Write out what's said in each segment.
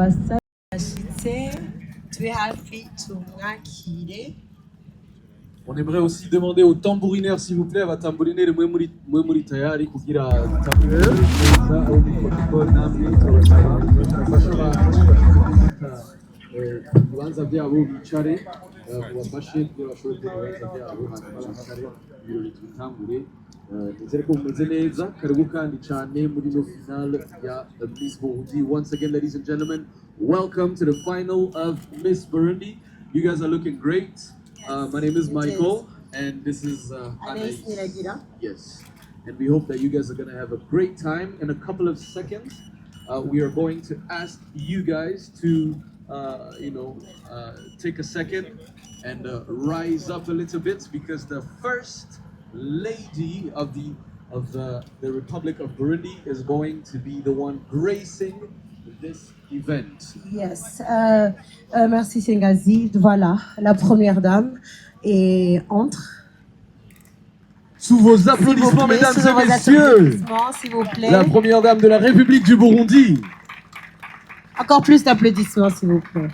On aimerait aussi demander aux tambourinaires, s'il vous plaît, abatamburiner muri tayari kugira tamburine neza au microphone namwe ibibanza byabo bicare mubafashe kugira bashobore kugira ibibanza byabo hanyuma bicare ibirori tubitangure. Nizere ko mumeze neza, karibu kandi cyane muri no finale ya Miss Burundi. Once again, ladies and gentlemen, welcome to the final of Miss Burundi. You guys are looking great. My name is Michael, and this is Anais. Yes, and we hope that you guys are going to have a great time. In a couple of seconds, we are going to ask you guys to, take a second and rise up a little bit, because the first lady of the Republic of Burundi is going to be the one gracing this event. Yes, merci Sengazi. Voilà, la première dame et entre. Sous vos applaudissements, mesdames et messieurs, s'il vous plaît. La première dame de la République du Burundi. Encore plus d'applaudissements, s'il vous plaît.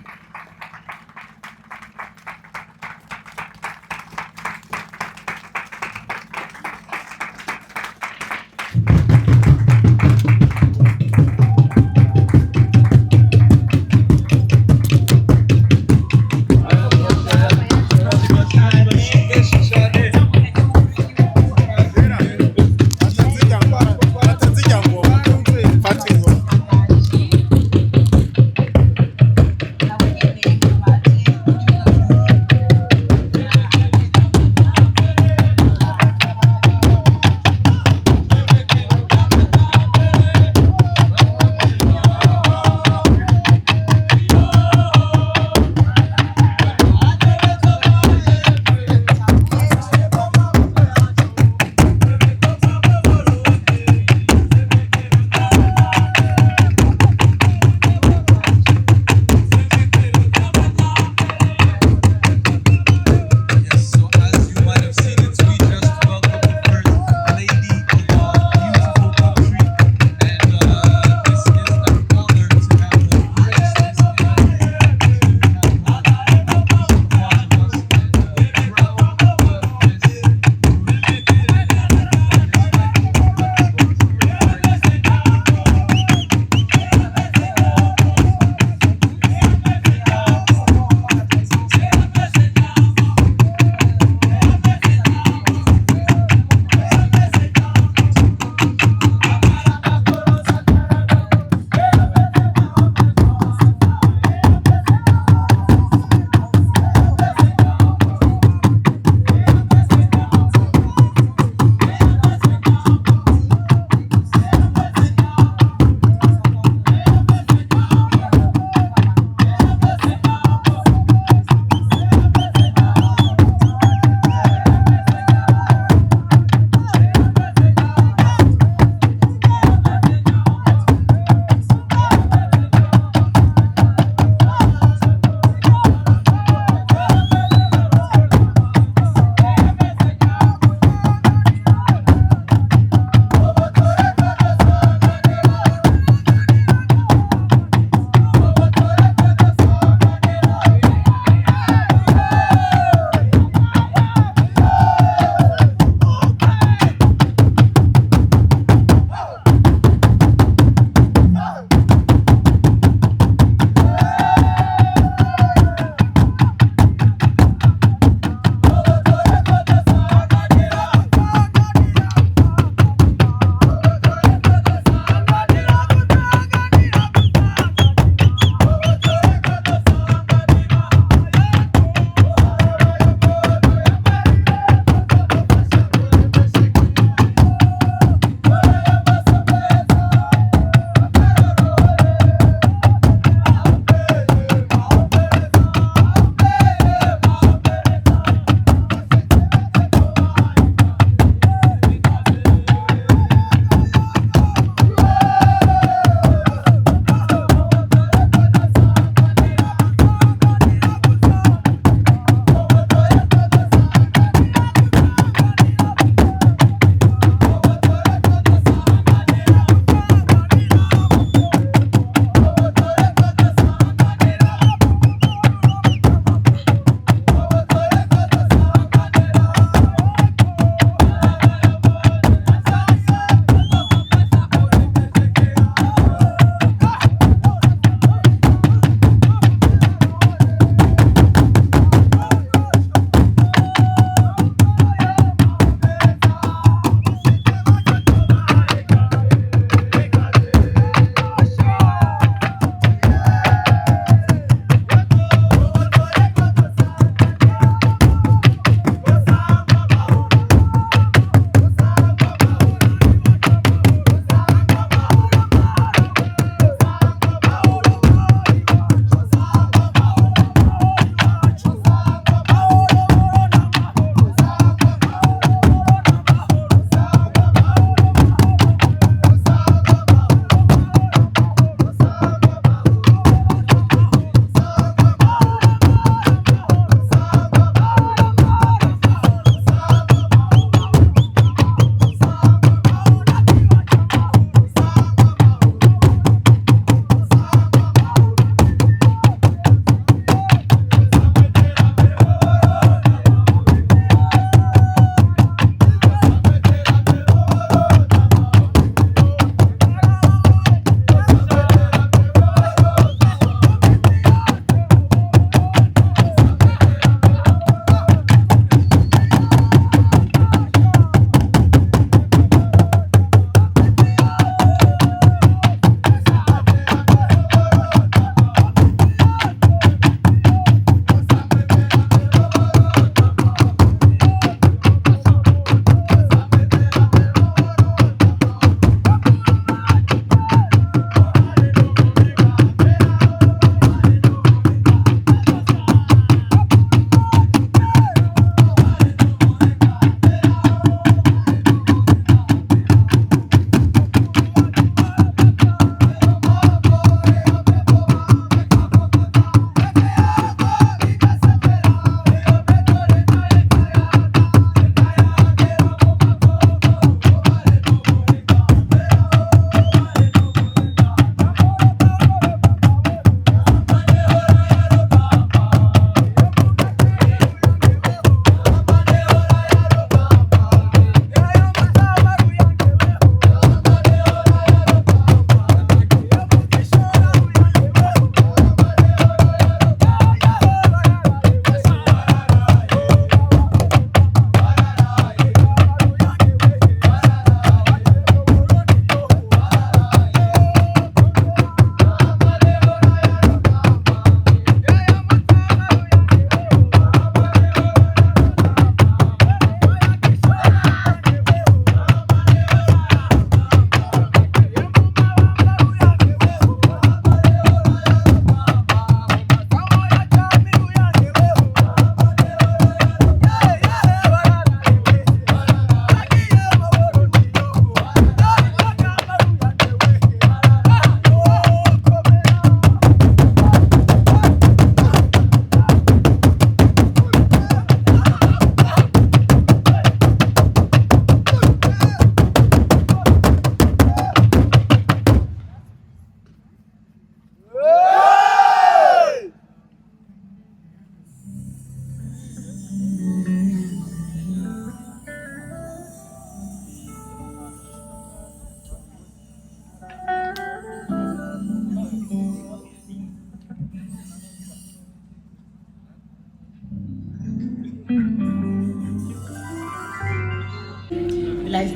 Live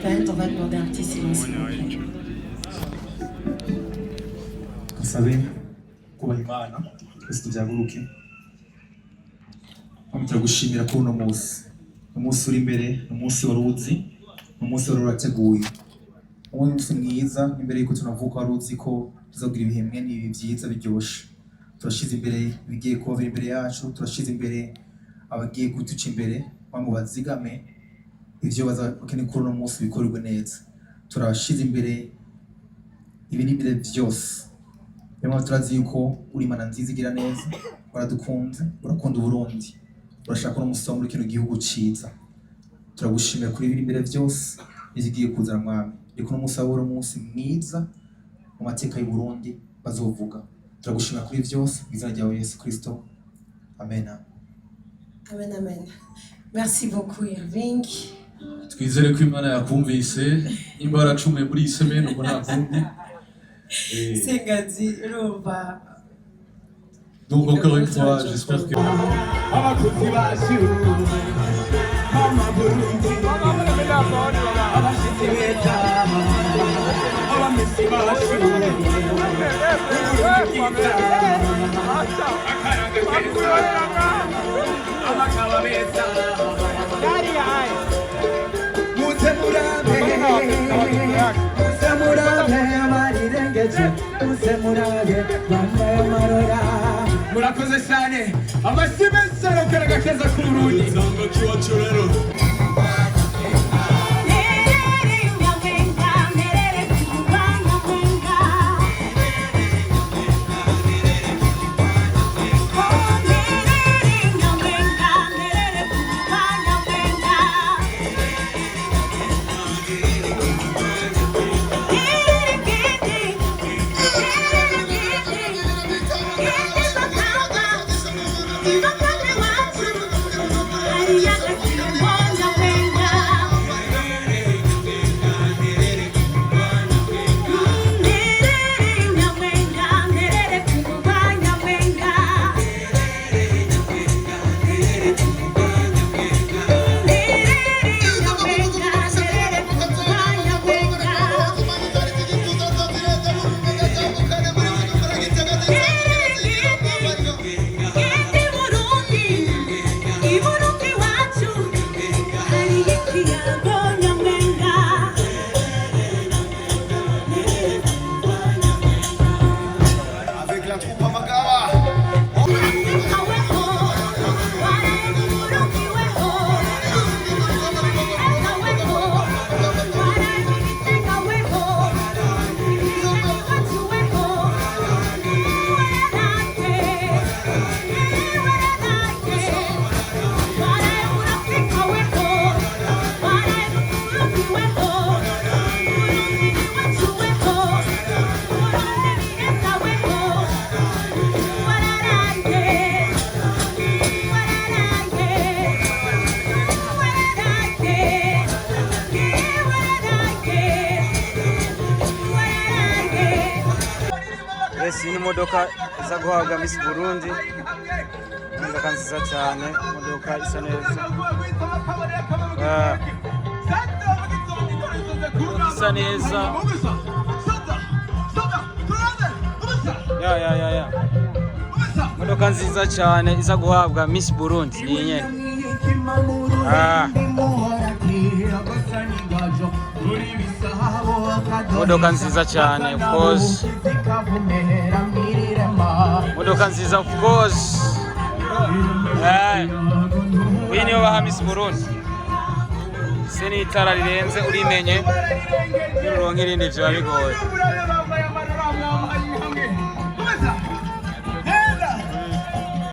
band, on va demander un petit silence. Kasabe kubaha Imana twese tubyaguruke turagushimira ko uno munsi uri imbere umunsi wari uzi umunsi wari urateguye umunsi mwiza imbere y'uko tunavuka wari uzi ko tuzagira ibihemwe n'ibi byiza biryoshye turashize imbere bigiye kuba imbere yacu turashize imbere abagiye kuduca imbere bamwe bazigame ivyo bakeneye kuri uno munsi bikorerwe neza turashize imbere ibi n'imbere byose Yama turazi yuko uri Imana nziza igira neza baradukunze urakunda Burundi urashaka no musoma muri kino gihugu ciza turagushimira kuri ibiri imbere byose bigiye kuzana mwami riko no musabura umunsi mwiza mu mateka y'u Burundi bazovuga turagushimira kuri byose izina ryawe Yesu Kristo amen Amen, amen. Merci beaucoup, Irving. twizere ko Imana yakumvise imbara cume muri semene uko nakundi Sengazi, Raba. Donc encore une fois, j'espère que murakoze cyane amasibesero karagakeza ku Burundi zango kiwacu rero Iyi ni imodoka iza guhabwa Miss Burundi, imodoka nziza cyane, imodoka isa neza, isa neza, imodoka nziza cyane iza guhabwa Miss Burundi ni nyene. Imodoka nziza cyane of course. Imodoka nziza of course. Uyu niyo baha Miss Burundi. Se ni itara rirenze urimenye. Nironka irindi vyo bigoye.